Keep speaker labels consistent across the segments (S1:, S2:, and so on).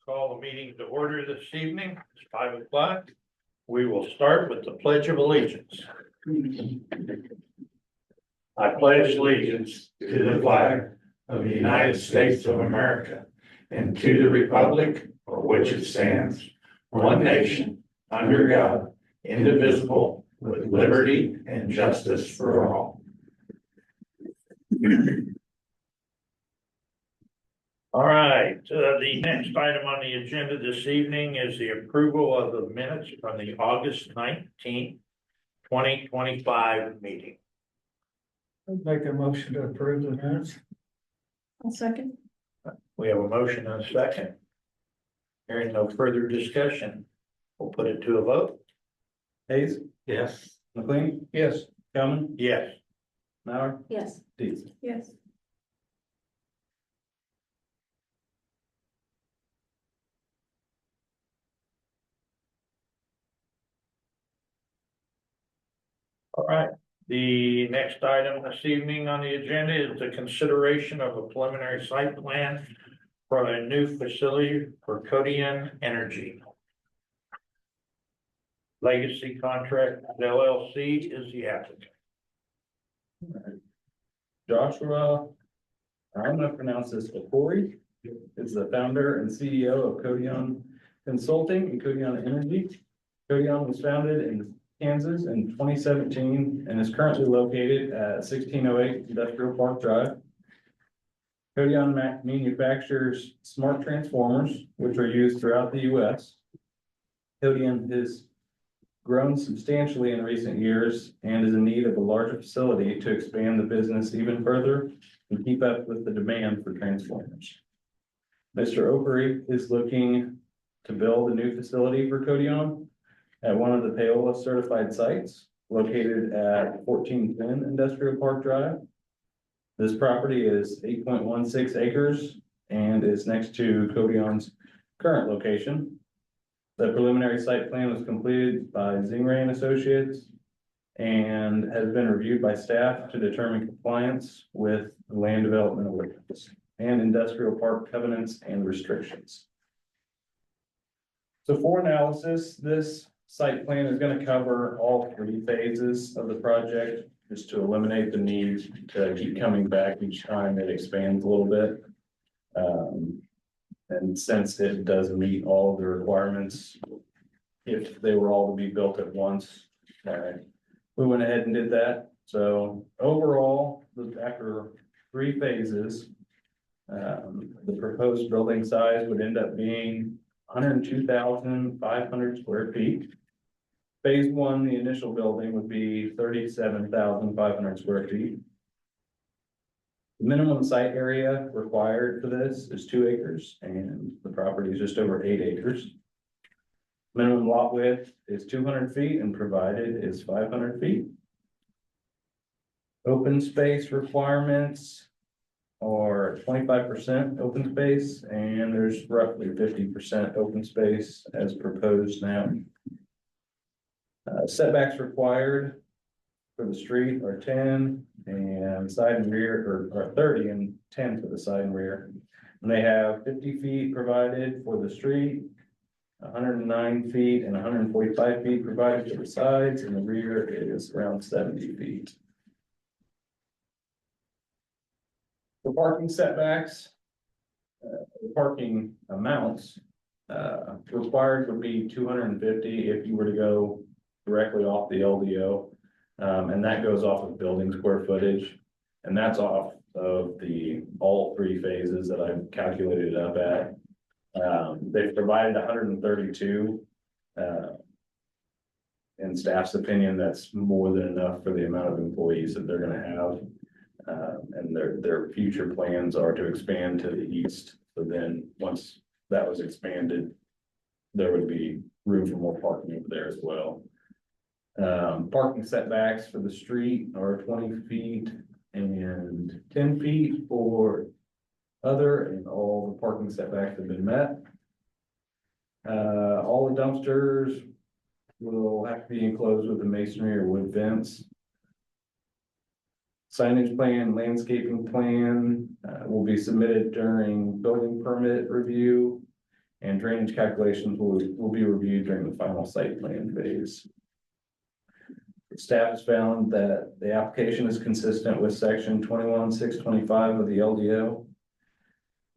S1: Call the meeting to order this evening. It's 5 o'clock. We will start with the Pledge of Allegiance. I pledge allegiance to the flag of the United States of America and to the republic for which it stands, one nation, under God, indivisible, with liberty and justice for all. All right, the next item on the agenda this evening is the approval of the minutes from the August 19th, 2025 meeting.
S2: I'd make a motion to approve the minutes.
S3: I'll second.
S1: We have a motion and a second. Hearing no further discussion, we'll put it to a vote.
S4: Hayes,
S1: Yes.
S4: McLean,
S2: Yes.
S4: Kalman,
S1: Yes.
S4: Mauer,
S3: Yes.
S4: Dees.
S3: Yes.
S1: All right, the next item this evening on the agenda is the consideration of a preliminary site plan for a new facility for Codian Energy. Legacy Contract LLC is the applicant.
S4: Joshua, I'm gonna pronounce this Okori, is the founder and CEO of Codion Consulting and Codion Energy. Codion was founded in Kansas in 2017 and is currently located at 1608 Industrial Park Drive. Codion manufactures smart transformers, which are used throughout the US. Codion has grown substantially in recent years and is in need of a larger facility to expand the business even further and keep up with the demand for transformers. Mr. Okery is looking to build a new facility for Codion at one of the Paola certified sites located at 1410 Industrial Park Drive. This property is 8.16 acres and is next to Codion's current location. The preliminary site plan was completed by Zingray and Associates and has been reviewed by staff to determine compliance with land development ordinance and industrial park covenants and restrictions. So for analysis, this site plan is going to cover all 3 phases of the project, just to eliminate the need to keep coming back each time it expands a little bit. And since it does meet all of the requirements, if they were all to be built at once, we went ahead and did that. So overall, after 3 phases, the proposed building size would end up being 102,500 square feet. Phase 1, the initial building would be 37,500 square feet. The minimum site area required for this is 2 acres and the property is just over 8 acres. Minimum lot width is 200 feet and provided is 500 feet. Open space requirements are 25% open space and there's roughly 50% open space as proposed now. Setbacks required for the street are 10 and side and rear are 30 and 10 for the side and rear. And they have 50 feet provided for the street, 109 feet and 145 feet provided to the sides, and the rear is around 70 feet. For parking setbacks, parking amounts required would be 250 if you were to go directly off the LDO. And that goes off of building square footage, and that's off of all 3 phases that I've calculated it up at. They've provided 132. In staff's opinion, that's more than enough for the amount of employees that they're gonna have. And their future plans are to expand to the east. So then, once that was expanded, there would be room for more parking over there as well. Parking setbacks for the street are 20 feet and 10 feet for other, and all the parking setbacks have been met. All the dumpsters will have to be enclosed with a masonry or wood fence. Signage plan, landscaping plan will be submitted during building permit review. and drainage calculations will be reviewed during the final site plan phase. Staff has found that the application is consistent with section 21.625 of the LDO.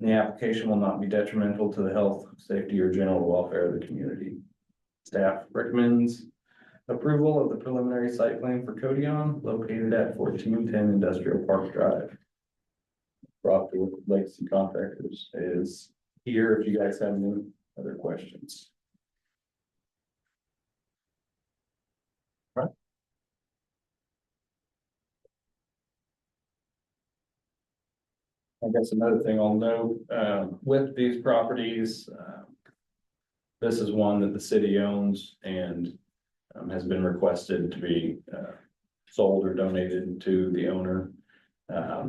S4: The application will not be detrimental to the health, safety, or general welfare of the community. Staff recommends approval of the preliminary site plan for Codion located at 1410 Industrial Park Drive. Proctor with Legacy Contractors is here if you guys have any other questions. I guess another thing I'll note, with these properties, this is one that the city owns and has been requested to be sold or donated to the owner.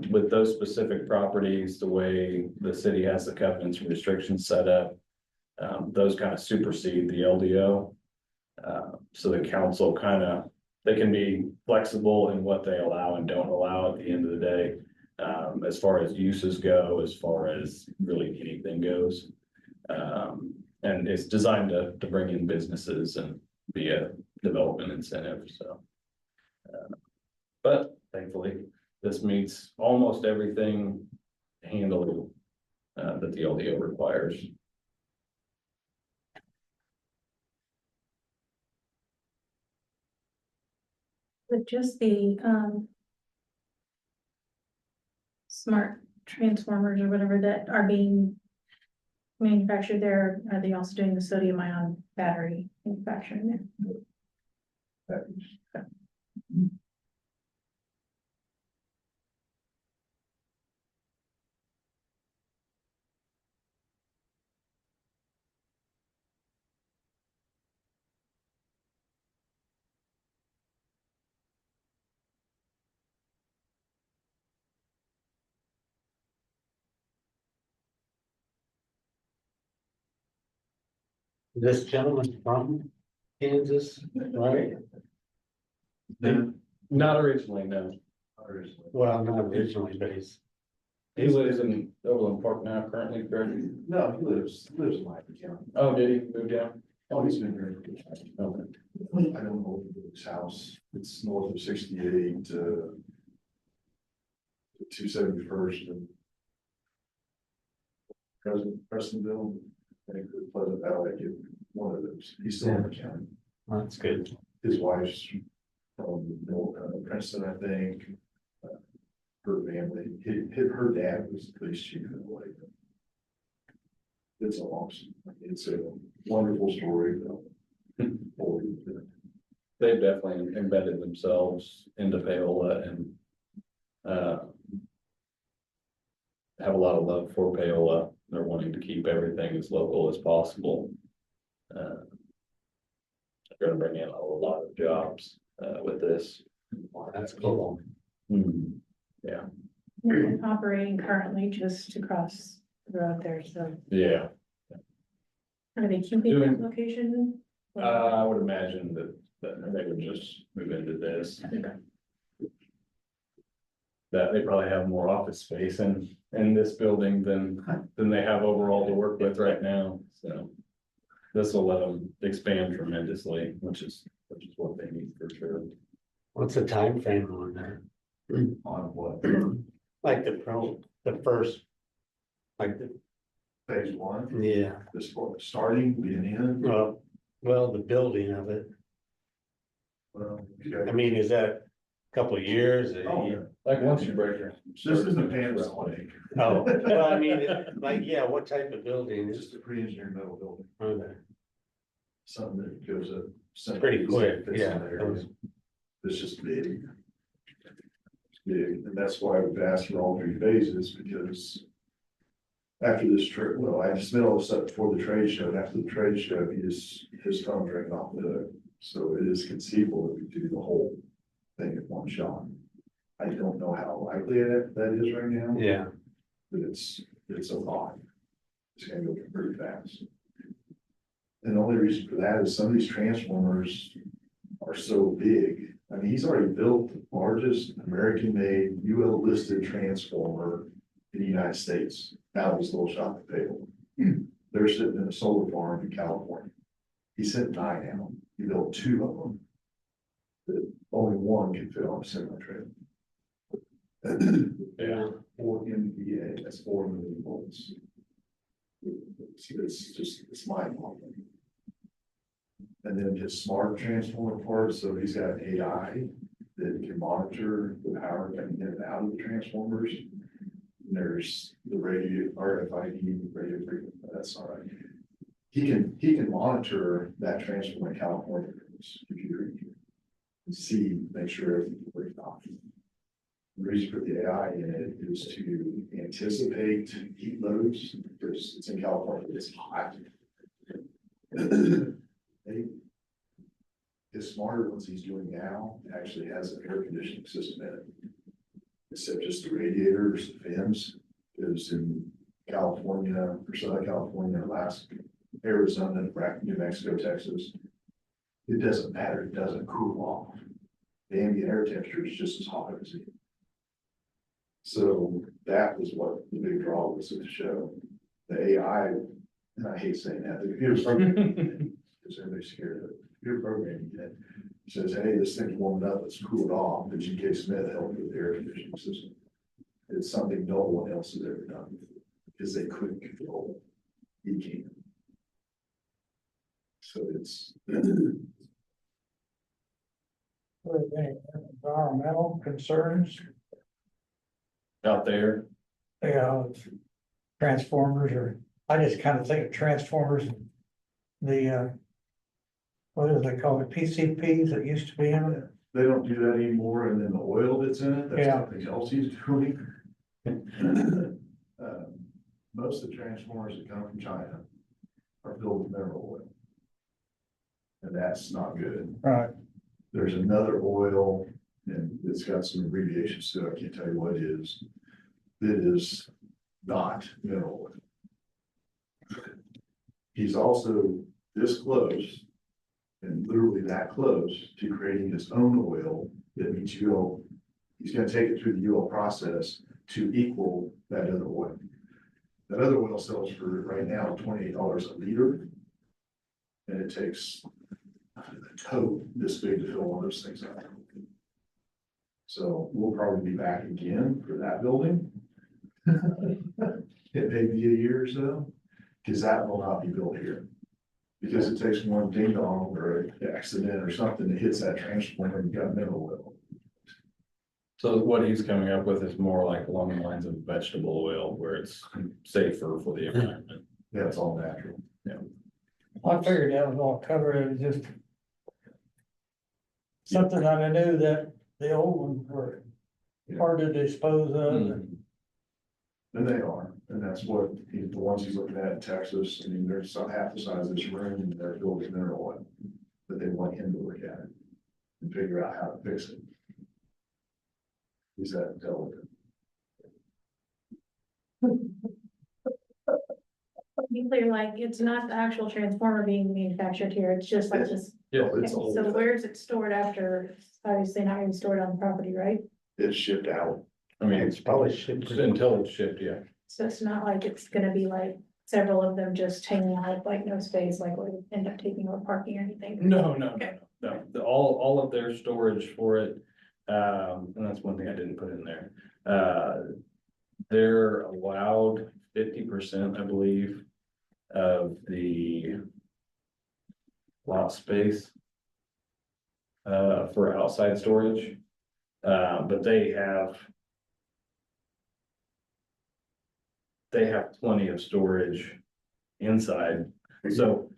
S4: With those specific properties, the way the city has the covenants and restrictions set up, those kind of supersede the LDO. So the council they can be flexible in what they allow and don't allow at the end of the day. As far as uses go, as far as really anything goes. And it's designed to bring in businesses and be a development incentive, so. But thankfully, this meets almost everything handily that the LDO requires.
S3: With just the, smart transformers or whatever that are being manufactured there, are they also doing the sodium ion battery manufacturing there?
S2: This gentleman from Kansas, right?
S4: Not originally, no.
S2: Well, not originally, but
S4: He lives in Overland Park now currently, correct?
S5: No, he lives in Lyman County.
S4: Oh, did he move down?
S5: Oh, he's been here.
S4: Okay.
S5: I don't know his house. It's north of 68 to 271st and Prestonville. I think the Pleasant Valley, get one of those. He's still in the county.
S2: that's good.
S5: His wife's from Princeton, I think. Her family, her dad was the police chief in the lake. It's awesome. It's a wonderful story.
S4: They've definitely embedded themselves into Paola and have a lot of love for Paola. They're wanting to keep everything as local as possible. They're going to bring in a lot of jobs with this.
S2: That's cool.
S4: Yeah.
S3: They're operating currently just across the road there, so
S4: Yeah.
S3: are they keeping that location?
S4: I would imagine that they would just move into this. That they probably have more office space in this building than they have overall to work with right now, so. This will let them expand tremendously, which is what they need for sure.
S2: What's the time frame on there?
S5: On what?
S2: Like the first, like the,
S5: Phase one,
S2: yeah,
S5: this for starting, being in.
S2: well, the building of it. I mean, is that a couple of years?
S5: Oh, yeah.
S4: Like once you break your.
S5: This isn't a Panasonic.
S2: Oh, well, I mean, like, yeah, what type of building
S5: It's
S2: is?
S5: just a pre-engineered metal building,
S2: Okay.
S5: something that goes up.
S2: Pretty quick, yeah.
S5: It's just big. It's big, and that's why we've asked for all three phases, because after this trip, well, I just all this stuff before the trade show, and after the trade show, his phone's ringing off the hook. So it is conceivable that we do the whole thing at one shot. I don't know how likely that is right now.
S2: Yeah,
S5: But it's a lot. It's gonna go pretty fast. And the only reason for that is some of these transformers are so big. I mean, he's already built the largest American-made UL listed transformer in the United States. Out of his little shop at Paola. They're sitting in a solar farm in California. He sent 9 out. He built 2 of them. That only one can fit on a semi trailer.
S4: Yeah.
S5: 4 MVA, that's 4 million volts. It's mind boggling. And then his smart transformer part, so he's got an AI that can monitor the power coming in and out of the transformers. And there's the radio, RFID, radio frequency, that's all right. He can monitor that transformer in California with his computer and see, make sure everything's working off. The reason for the AI in it is to anticipate heat loads, because it's in California, it's hot. His smarter ones he's doing now actually has an air conditioning system in it. Except just the radiators, the fins, is in California, or Southern California, Alaska, Arizona, New Mexico, Texas. It doesn't matter, it doesn't cool off. The ambient air temperature is just as hot as it. So that was what the big draw was of the show. The AI, and I hate saying that, the computer programming, because everybody's scared of it. Computer programming says, hey, this thing's warming up, let's cool it off. But GK Smith helped with the air conditioning system. It's something no one else has ever done because they couldn't control it. He can. So it's
S2: Environmental concerns,
S4: Out there,
S2: transformers, or I just kind of think of transformers, and the, what do they call it, PCPs that used to be in it?
S5: they don't do that anymore, and then the oil that's in it, that's
S2: Yeah.
S5: something else he's doing. Most of the transformers that come from China are filled with mineral oil. And that's not good.
S2: Right.
S5: There's another oil, and it's got some abbreviations, so I can't tell you what it is. That is not mineral oil. He's also this close, and literally that close to creating his own oil that means he's gonna take it through the UL process to equal that other oil. That other oil sells for right now $28 a liter. And it takes a tote this big to fill one of those things up. So we'll probably be back again for that building. It may be a year or so, because that will not be built here. Because it takes one ding dong or an accident or something that hits that transformer and you got mineral oil.
S4: so what he's coming up with is more like along the lines of vegetable oil, where it's safer for the environment.
S5: Yeah, it's all natural.
S2: I figured that was all covered, it was just something that I knew that the old ones were hard to dispose of.
S5: And they are, and that's what the ones he's looking at in Texas, I mean, they're some half the size of this room and they're filled with mineral oil. But they want him to look at it and figure out how to fix it. He's that intelligent.
S3: Be clear, like, it's not the actual transformer being manufactured here, it's just like this.
S4: Yeah,
S3: Okay,
S5: It's all,
S3: so where's it stored after, obviously not even stored on the property, right?
S5: it's shipped out.
S4: I mean,
S2: It's probably shipped.
S4: until it's shipped, yeah.
S3: So it's not like it's gonna be like several of them just hanging out, like no space, like we end up taking or parking or anything.
S4: No,
S3: Okay.
S4: all of their storage for it, and that's one thing I didn't put in there. They're allowed 50%, I believe, of the lot space for outside storage, but they have plenty of storage inside. So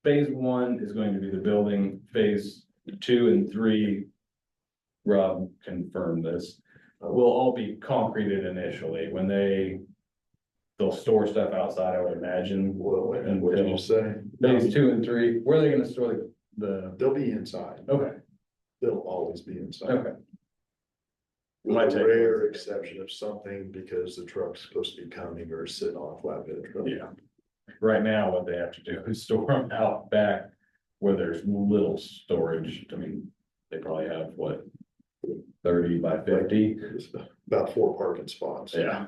S4: phase 1 is going to be the building. Phase 2 and 3, Rob confirmed this, will all be concreted initially. When they'll store stuff outside, I would imagine.
S5: And what did you say?
S4: Phase 2 and 3, where are they gonna store the?
S5: They'll be inside.
S4: Okay,
S5: They'll always be inside.
S4: okay.
S5: With
S4: My
S5: a
S4: take
S5: rare
S4: was-
S5: exception of something because the truck's supposed to be coming or sitting on a flatbed truck.
S4: Yeah. Right now, what they have to do is store them out back where there's little storage. I mean, they probably have what? 30 by 50.
S5: It's about 4 parking spots.
S4: Yeah.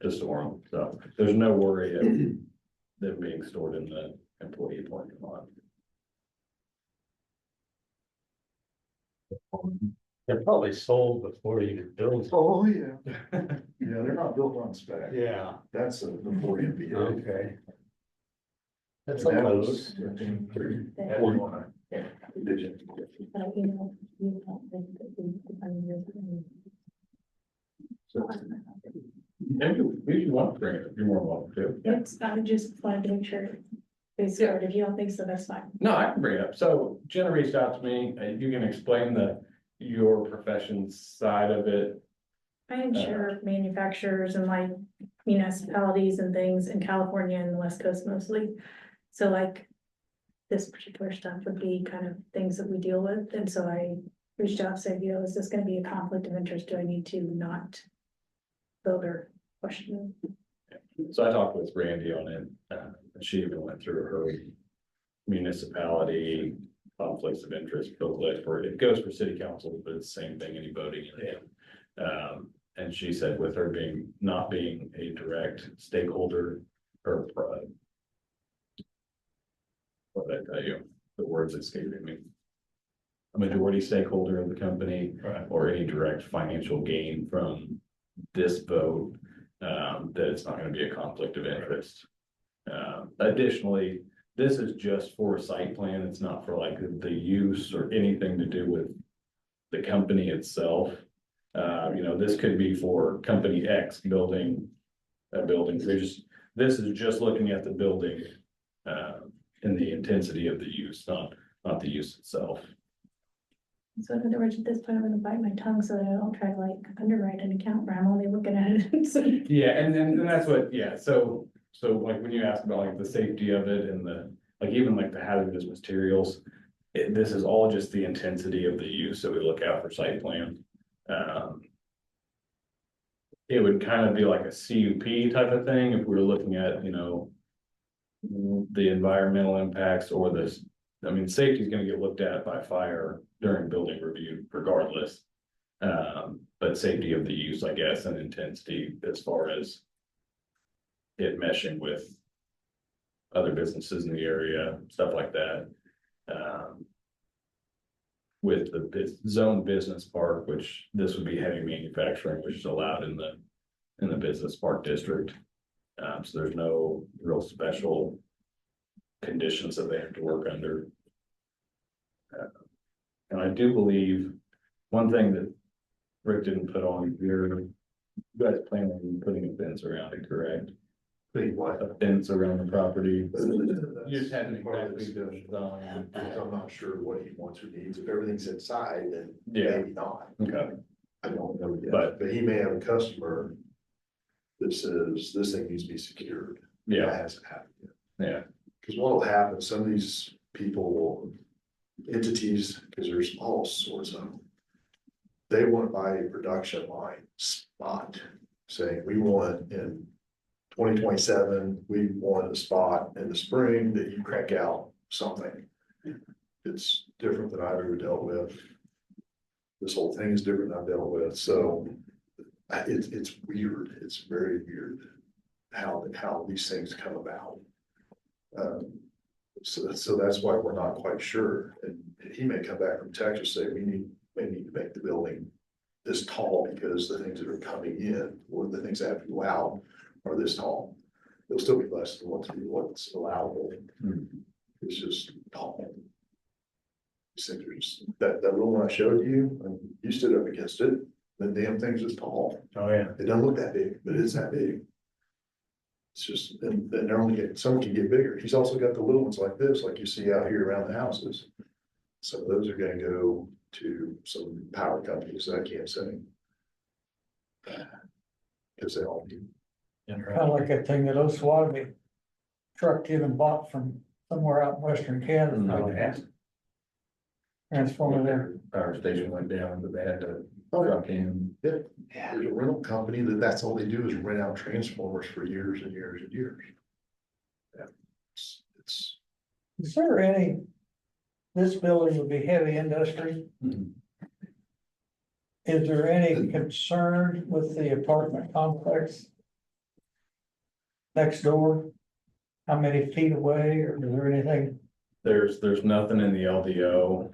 S4: to store them, so there's no worry of them being stored in the employee parking lot.
S1: They're probably sold before you could build.
S5: Oh, yeah. Yeah, they're not built on spec.
S1: Yeah,
S5: That's before MBA.
S1: okay. That's
S5: And
S1: like
S5: that
S1: those.
S5: was, I think, pretty-
S3: Yeah.
S5: 41. Did you?
S3: You know, you don't think that we define yours.
S4: Maybe you want to bring it, you're more welcome to.
S3: It's, I just wanted to make sure. It's good. If you don't think so, that's fine.
S4: No, I can bring it up. So Jenna reached out to me, you can explain your profession side of it.
S3: I insure manufacturers and like municipalities and things in California and the West Coast mostly. So like this particular stuff would be kind of things that we deal with. And so I reached out, said, you know, is this gonna be a conflict of interest? Do I need to not build or question?
S4: So I talked with Randy on it, and she even went through her municipality conflicts of interest bill list for it goes for city council, but it's the same thing, any voting in it. And she said with her not being a direct stakeholder or what did I tell you? The words escaping me. A majority stakeholder of the company
S1: Right.
S4: or any direct financial gain from this vote, that it's not gonna be a conflict of interest. Additionally, this is just for a site plan. It's not for like the use or anything to do with the company itself. This could be for company X building a building. This is just looking at the building, and the intensity of the use, not the use itself.
S3: So in other words, at this point, I'm gonna bite my tongue so that I don't try to like underwrite an account where I'm only looking at it. So
S4: Yeah, and that's what, yeah, so like when you ask about like the safety of it and even like the hazardous materials. This is all just the intensity of the use that we look at for site plan. It would kind of be like a CUP type of thing if we were looking at, the environmental impacts or this. I mean, safety is gonna get looked at by fire during building review regardless. But safety of the use, I guess, and intensity as far as it meshing with other businesses in the area, stuff like that. With the zone business park, which this would be heavy manufacturing, which is allowed in the business park district. So there's no real special conditions that they have to work under. And I do believe one thing that Rick didn't put on here, you guys plan on putting a fence around it, correct?
S5: Think what?
S4: A fence around the property.
S5: You
S4: just hadn't exactly done.
S5: I'm not sure what he wants or needs. If everything's inside, then
S4: Yeah.
S5: maybe not.
S4: Okay,
S5: I don't know yet,
S4: But-
S5: but he may have a customer that says this thing needs to be secured. That
S4: yeah,
S5: hasn't happened yet.
S4: yeah,
S5: Because what will happen, some of these entities, because there's all sorts of them. They want to buy a production line spot, saying we want in 2027, we want a spot in the spring that you crank out something. It's different than I've ever dealt with. This whole thing is different than I've dealt with, so it's weird. It's very weird how these things come about. So that's why we're not quite sure. And he may come back from Texas, say we may need to make the building this tall because the things that are coming in or the things that have to go out are this tall. It'll still be less than what's allowable. It's just tall. These things are just, that little one I showed you, and you stood up against it, the damn thing's just tall.
S1: Oh, yeah.
S5: It doesn't look that big, but it's that big. It's just, and they're only getting, some can get bigger. He's also got the little ones like this, like you see out here around the houses. So those are gonna go to some power companies that I can't say. Cause they all need.
S2: Kind of like that thing that Osawatomie trucked in and bought from somewhere out in western
S1: Oh,
S2: Canada.
S1: yeah.
S2: Transformer there.
S4: power station went down, but they had to
S5: Oh,
S4: truck in.
S5: yeah. There's a rental company that's all they do is rent out transformers for years and years and years. Yeah, it's,
S2: Is there any, this building would be heavy industry?
S4: Mhm.
S2: Is there any concern with the apartment complex next door? How many feet away, or is there anything?
S4: There's nothing in the LDO.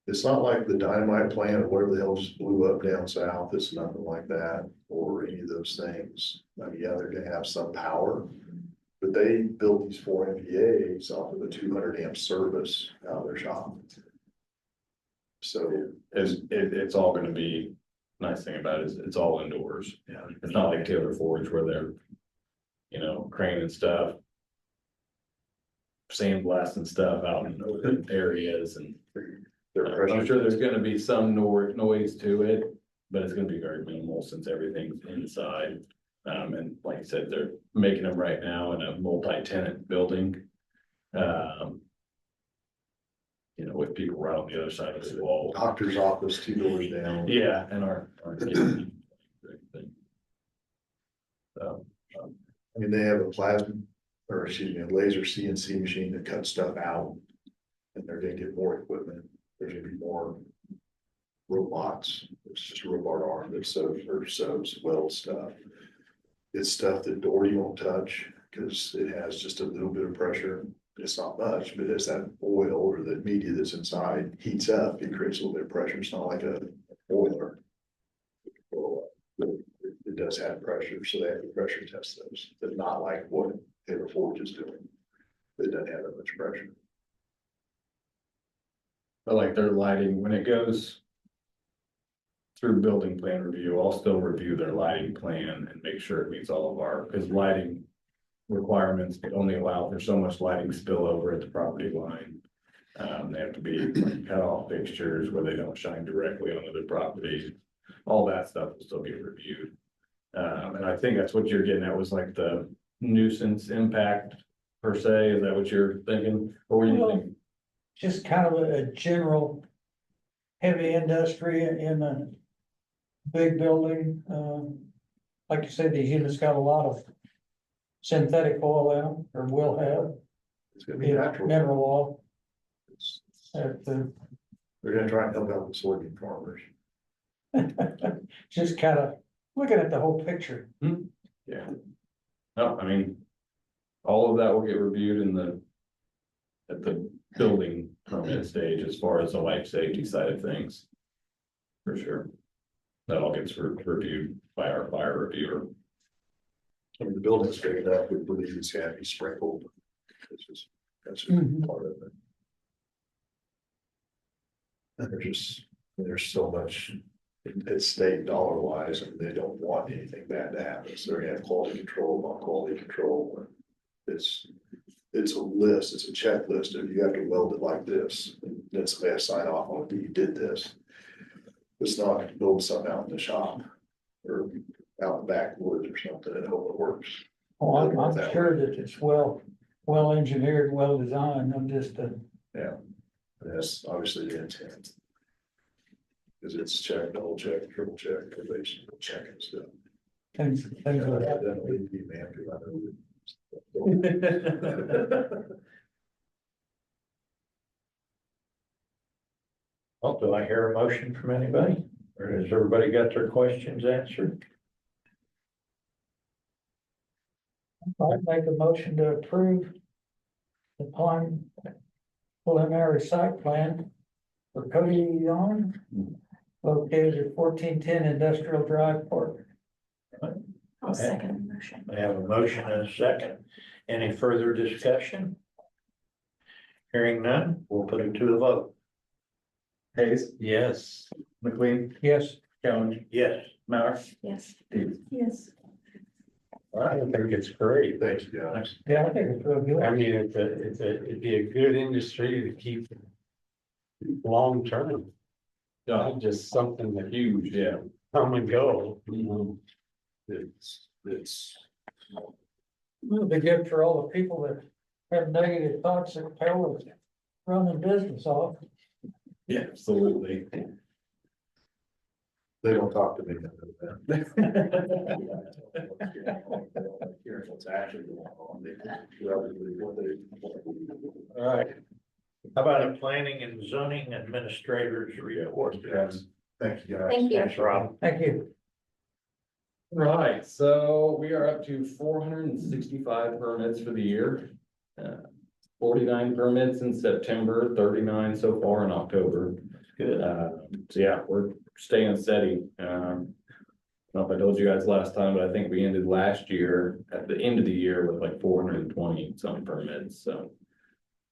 S5: It's not like the dynamite plant or whatever the hell just blew up down south. It's nothing like that or any of those things. I mean, yeah, they're gonna have some power. But they built these 4 MVAs off of a 200 amp service out of their shop. So,
S4: It's all gonna be, nice thing about it is it's all indoors.
S5: yeah,
S4: It's not like Taylor Forge where they're, crane and stuff. Sandblasting stuff out in open areas and
S5: their
S4: I'm
S5: pressure.
S4: sure there's gonna be some noise to it, but it's gonna be very minimal since everything's inside. And like I said, they're making them right now in a multi-tenant building. With people right on the other side of the wall.
S5: Doctor's office 2 doors down.
S4: Yeah, and our.
S5: I mean, they have a plasma, or excuse me, a laser CNC machine that cuts stuff out. And they're gonna get more equipment. There's gonna be more robots. It's just a robot arm that sews weld stuff. It's stuff that Dory won't touch because it has just a little bit of pressure. It's not much, but as that oil or the media that's inside heats up, it creates a little bit of pressure. It's not like a boiler. Well, it does have pressure, so they have to pressure test those, but not like what Taylor Forge is doing. It doesn't have that much pressure.
S4: But like their lighting, when it goes. Through building plan review, I'll still review their lighting plan and make sure it meets all of our, because lighting. Requirements only allow for so much lighting spillover at the property line. They have to be like cut off fixtures where they don't shine directly on other properties. All that stuff will still get reviewed. And I think that's what you're getting at was like the nuisance impact per se. Is that what you're thinking? Or were you
S2: Well,
S4: thinking?
S2: Just kind of a general heavy industry in a big building. Like you said, these units got a lot of synthetic oil in them, or will have,
S5: It's gonna be natural.
S2: mineral oil.
S5: It's-
S2: That,
S5: They're gonna try and help out the soybean farmers.
S2: just kind of looking at the whole picture.
S4: Yeah. No, I mean. All of that will get reviewed at the building permit stage as far as the life safety side of things. For sure. That all gets reviewed by our fire reviewer.
S5: I mean, the building's big enough, we believe it's gonna be sprinkled. That's just
S2: Mhm.
S5: part of it. And there's so much at stake dollar wise, and they don't want anything bad to happen, so they're gonna have quality control on quality control. It's a list, it's a checklist of you have to weld it like this, and then somebody has to sign off on it that you did this. It's not build something out in the shop or out in the backwoods or something and hope it works.
S2: Oh, I'm sure that it's well engineered, well designed. I'm just,
S5: Yeah, and that's obviously the intent. Because it's check, double check, triple check, probation, check and stuff.
S2: things like that.
S5: That'll leave you, man, 'cause I know that-
S1: Well, do I hear a motion from anybody? Or has everybody got their questions answered?
S2: I'd make a motion to approve the plan, preliminary site plan for Cody Yarn, located at 1410 Industrial Drive, Park.
S3: I'll second the motion.
S1: I have a motion and a second. Any further discussion? Hearing none, we'll put it to a vote.
S4: Hayes,
S1: Yes.
S4: McLean,
S2: Yes,
S4: Jones,
S1: Yes.
S4: Mauer,
S3: Yes.
S4: Stevens.
S3: Yes.
S1: I think it's great.
S5: Thank you, guys.
S2: yeah, I think it's real good.
S6: I mean, it'd be a good industry to keep long term,
S4: Yeah,
S6: not just something that you
S4: huge, yeah.
S6: come and go, you know.
S5: It's.
S2: It'll be good for all the people that have negative thoughts that Paola's running business off.
S4: Yeah, absolutely.
S5: They don't talk to me. Here's what's actually going on.
S1: All right. How about a planning and zoning administrators report?
S5: Thank you, guys.
S3: Thank you.
S1: Thanks, Rob.
S2: Thank you.
S4: Right, so we are up to 465 permits for the year. 49 permits in September, 39 so far in October.
S1: Good.
S4: So yeah, we're staying steady. I don't know if I told you guys last time, but I think we ended last year, at the end of the year, with like 420 some permits, so.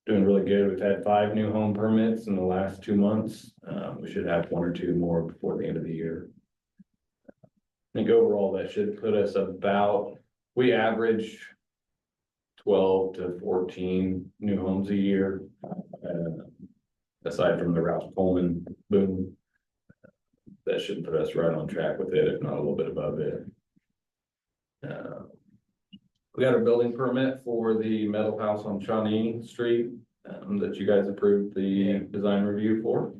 S4: Doing really good. We've had 5 new home permits in the last 2 months. We should have 1 or 2 more before the end of the year. I think overall that should put us about, we average 12 to 14 new homes a year. Aside from the Ralph Coleman boom. That should put us right on track with it, if not a little bit above it. We got a building permit for the metal house on Shawnee Street, that you guys approved the design review for.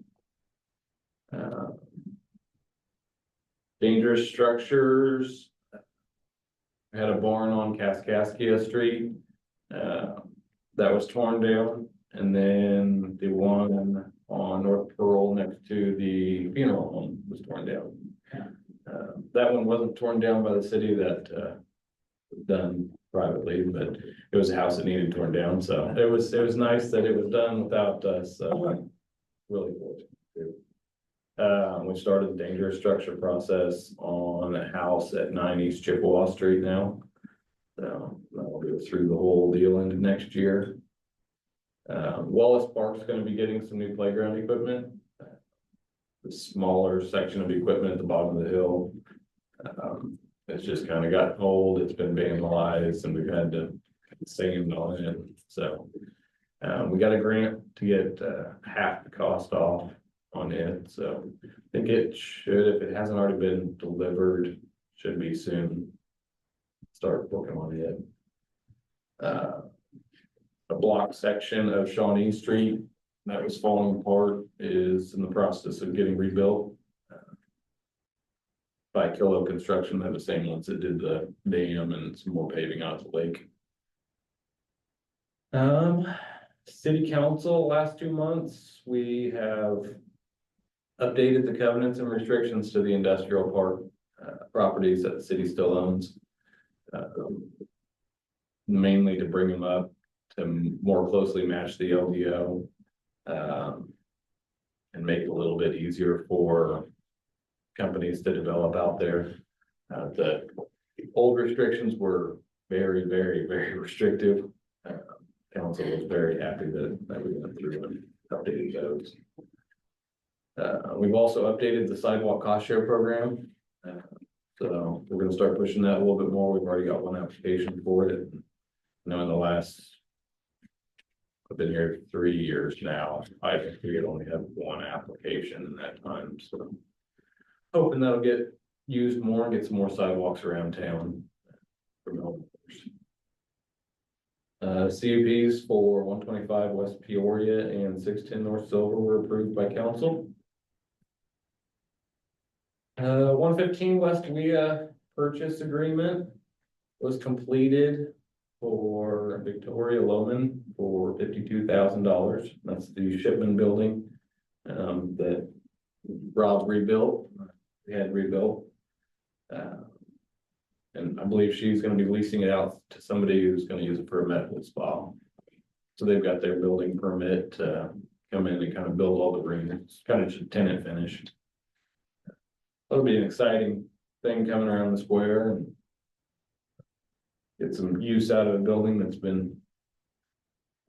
S4: Dangerous structures. We had a barn on Kaskaskia Street, that was torn down, and then the one on North Pearl next to the funeral home was torn down. That one wasn't torn down by the city, that was done privately, but it was a house that needed torn down, so it was nice that it was done without us really fortunate. We started the dangerous structure process on a house at 9 East Chippewa Street now. So that'll go through the whole deal into next year. Wallace Park's gonna be getting some new playground equipment. The smaller section of equipment at the bottom of the hill. It's just kind of got old, it's been vandalized, and we've had to sand on it, so. We got a grant to get half the cost off on it, so I think it should, if it hasn't already been delivered, should be soon. Start working on it. A block section of Shawnee Street that was falling apart is in the process of getting rebuilt. By Kilo Construction, they're the same ones that did the dam and some more paving out the lake. City council, last 2 months, we have updated the covenants and restrictions to the industrial park properties that the city still owns. Mainly to bring them up to more closely match the LDO. And make it a little bit easier for companies to develop out there. The old restrictions were very, very, very restrictive. Council was very happy that we went through and updated those. We've also updated the sidewalk cost share program. So we're gonna start pushing that a little bit more. We've already got 1 application for it. Now in the last, I've been here 3 years now. I think we had only had 1 application in that time, so. Hoping that'll get used more and get some more sidewalks around town. For homeowners. CUPs for 125 West Peoria and 610 North Silver were approved by council. 115 West Wea purchase agreement was completed for Victoria Loman for $52,000. That's the Shipman building that Rob rebuilt. We had rebuilt. And I believe she's gonna be leasing it out to somebody who's gonna use it for a medical spa. So they've got their building permit to come in and kind of build all the rooms, kind of just tenant finished. That'll be an exciting thing coming around the square and get some use out of a building that's been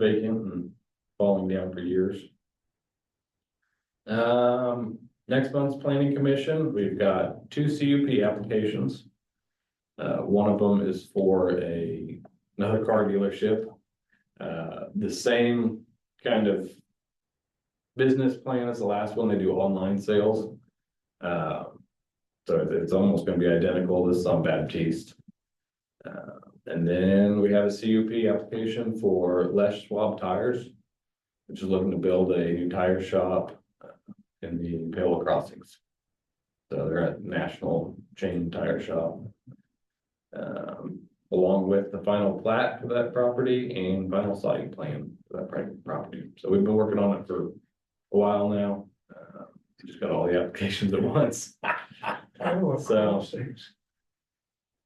S4: vacant and falling down for years. Next month's planning commission, we've got 2 CUP applications. One of them is for another car dealership. The same kind of business plan as the last one. They do online sales. So it's almost going to be identical. This is on Baptiste. And then we have a CUP application for Les Schwab Tires, which is looking to build a new tire shop in the Paola Crossings. So they're a national chain tire shop. Along with the final plat for that property and final siting plan for that property. So we've been working on it for a while now. Just got all the applications at once. So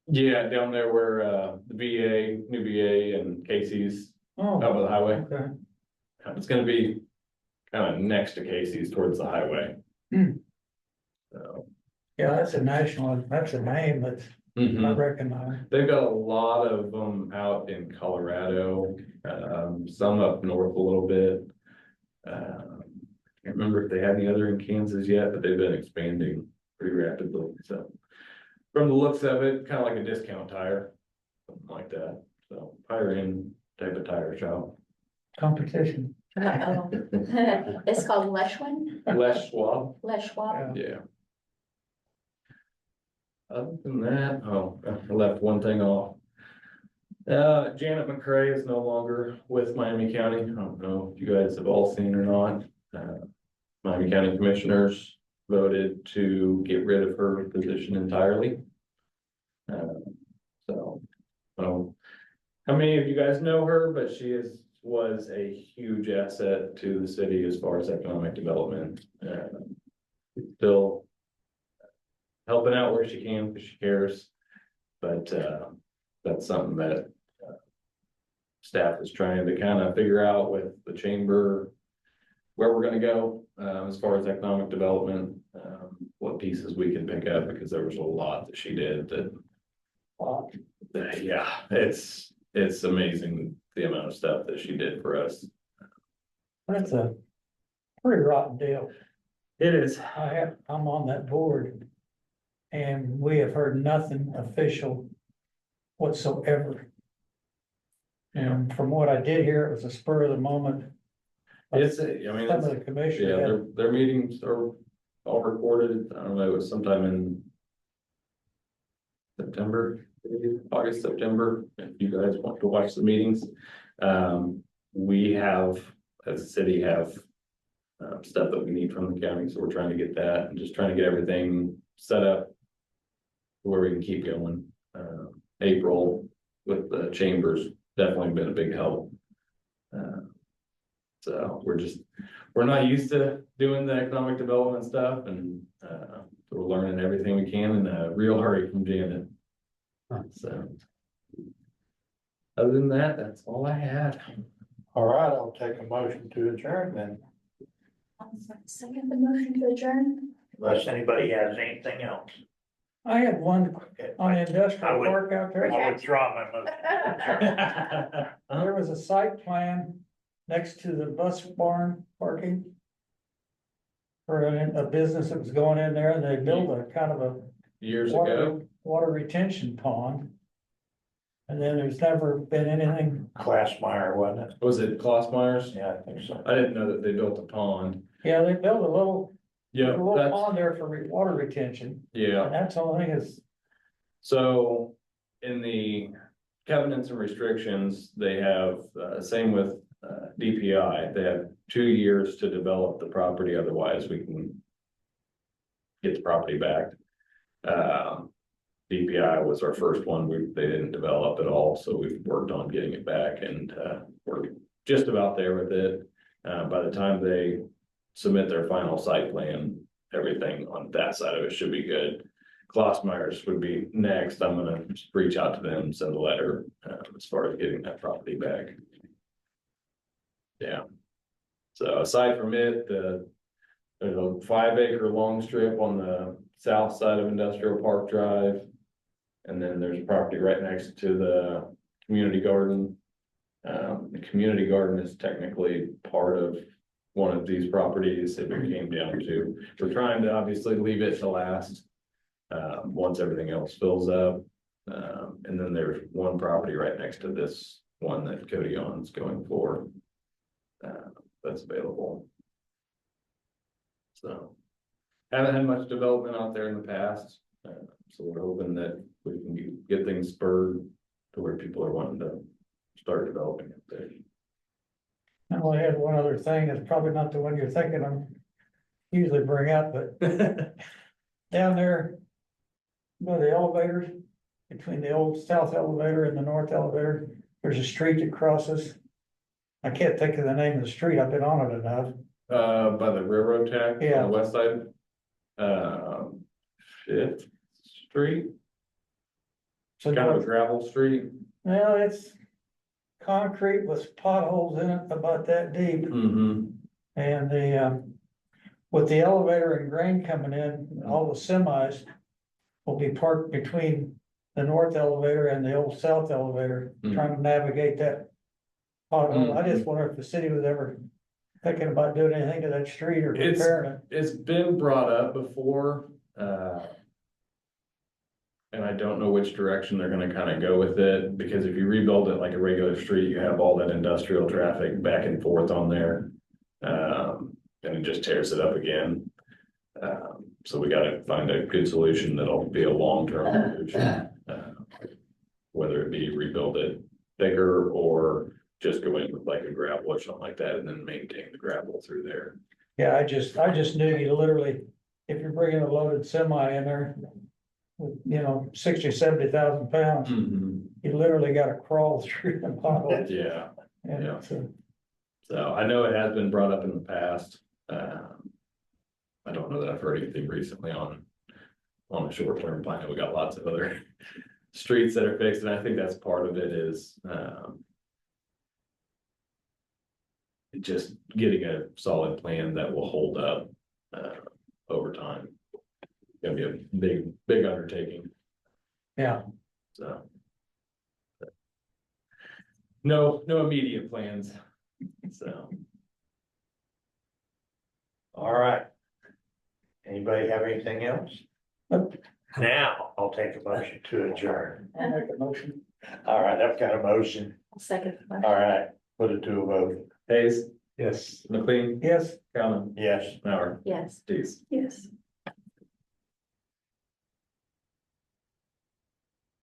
S4: Yeah, down there where, the VA, new VA and Casey's
S2: Oh,
S4: up by the highway.
S2: okay.
S4: It's gonna be kind of next to Casey's towards the highway.
S2: Hmm.
S4: So.
S2: Yeah, that's a national, that's a name that I
S4: Mhm.
S2: recognize.
S4: They've got a lot of them out in Colorado, some up north a little bit. Can't remember if they had any other in Kansas yet, but they've been expanding pretty rapidly, so. From the looks of it, kind of like a discount tire, something like that, so higher end type of tire shop.
S2: Competition.
S7: Uh-oh. It's called Leshwin,
S4: Less Schwab,
S7: Leshwab.
S4: yeah. Other than that, oh, I left one thing off. Janet McCrae is no longer with Miami County. I don't know if you guys have all seen or not. Miami County Commissioners voted to get rid of her position entirely. So, how many of you guys know her, but was a huge asset to the city as far as economic development. Still helping out where she can because she cares, but that's something that staff is trying to kind of figure out with the chamber where we're going to go as far as economic development, what pieces we can pick up, because there was a lot that she did that yeah, it's amazing the amount of stuff that she did for us.
S2: That's a pretty rotten deal.
S4: It is.
S2: I'm on that board. And we have heard nothing official whatsoever. And from what I did hear, it was a spur of the moment.
S4: I mean,
S2: Some of the commissioners
S4: yeah,
S2: had
S4: their meetings are all recorded. I don't know, it was sometime in September, August, September, if you guys want to watch the meetings. We have, as a city, have stuff that we need from the county, so we're trying to get that and just trying to get everything set up where we can keep going. April with the chambers definitely been a big help. So we're not used to doing the economic development stuff, and we're learning everything we can in a real hurry from Janet. So other than that, that's all I had.
S1: All right, I'll take a motion to adjourn then,
S7: Second the motion to adjourn.
S1: unless anybody has anything else.
S2: I had one
S1: Okay,
S2: on the
S1: I
S2: industrial
S1: would-
S2: park out there.
S1: I'll withdraw my motion.
S2: There was a site plan next to the bus barn parking. For a business that was going in there, and they built a kind of a
S4: Years ago,
S2: water retention pond. And then there's never been anything,
S1: Glassmeyer, wasn't it?
S4: was it Klossmeyer's?
S1: Yeah, I think so.
S4: I didn't know that they built a pond.
S2: yeah, they built a little
S4: Yeah, that's,
S2: pond there for water retention,
S4: yeah.
S2: and that's the only thing is,
S4: So in the covenants and restrictions, they have, same with DPI, they have 2 years to develop the property, otherwise we can get the property back. DPI was our first one, they didn't develop at all, so we've worked on getting it back, and we're just about there with it. By the time they submit their final site plan, everything on that side of it should be good. Klossmeyer's would be next. I'm gonna reach out to them, send a letter as far as getting that property back. Yeah. So aside from it, there's a 5-acre long strip on the south side of Industrial Park Drive. And then there's property right next to the community garden. The community garden is technically part of one of these properties if it came down to. We're trying to obviously leave it to last. Once everything else fills up. And then there's one property right next to this one that Codion's going for. That's available. So. Haven't had much development out there in the past. So we're hoping that we can get things spurred to where people are wanting to start developing it there.
S2: I only had one other thing, it's probably not the one you're thinking of. Usually bring up, but down there. By the elevators, between the old south elevator and the north elevator, there's a street that crosses. I can't think of the name of the street, I've been on it enough.
S4: By the railroad track
S2: Yeah.
S4: on the west side. 5th Street.
S2: So
S4: kind of a gravel street.
S2: well, it's concrete with potholes in it about that deep.
S4: Mm-hmm.
S2: And with the elevator and grain coming in, all the semis will be parked between the north elevator and the old south elevator, trying to navigate that pothole. I just wonder if the city was ever thinking about doing anything to that street or
S4: It's-
S2: repairing it.
S4: It's been brought up before, and I don't know which direction they're gonna kind of go with it, because if you rebuild it like a regular street, you have all that industrial traffic back and forth on there. And it just tears it up again. So we gotta find a good solution that'll be a long-term solution. Whether it be rebuild it thicker or just go in with like a gravel or something like that and then maintain the gravel through there.
S2: Yeah, I just knew you literally, if you're bringing a loaded semi in there with, 60, 70,000 pounds, you literally gotta crawl through the potholes.
S4: Yeah,
S2: And
S4: Yeah.
S2: it's,
S4: so I know it has been brought up in the past. I don't know that I've heard anything recently on a short-term plan. We got lots of other streets that are fixed, and I think that's part of it is, just getting a solid plan that will hold up, over time. Gonna be a big undertaking,
S2: yeah,
S4: so. No immediate plans, so.
S1: All right. Anybody have anything else?
S2: Nope.
S1: Now, I'll take a motion to adjourn.
S2: I'll make a motion.
S1: All right, I've got a motion.
S7: I'll second. the motion.
S1: All right, put it to a vote.
S4: Hayes,
S6: Yes.
S4: McLean,
S2: Yes.
S4: Callan,
S1: Yes.
S4: Mauer,
S7: Yes.
S4: Dees.
S3: Yes.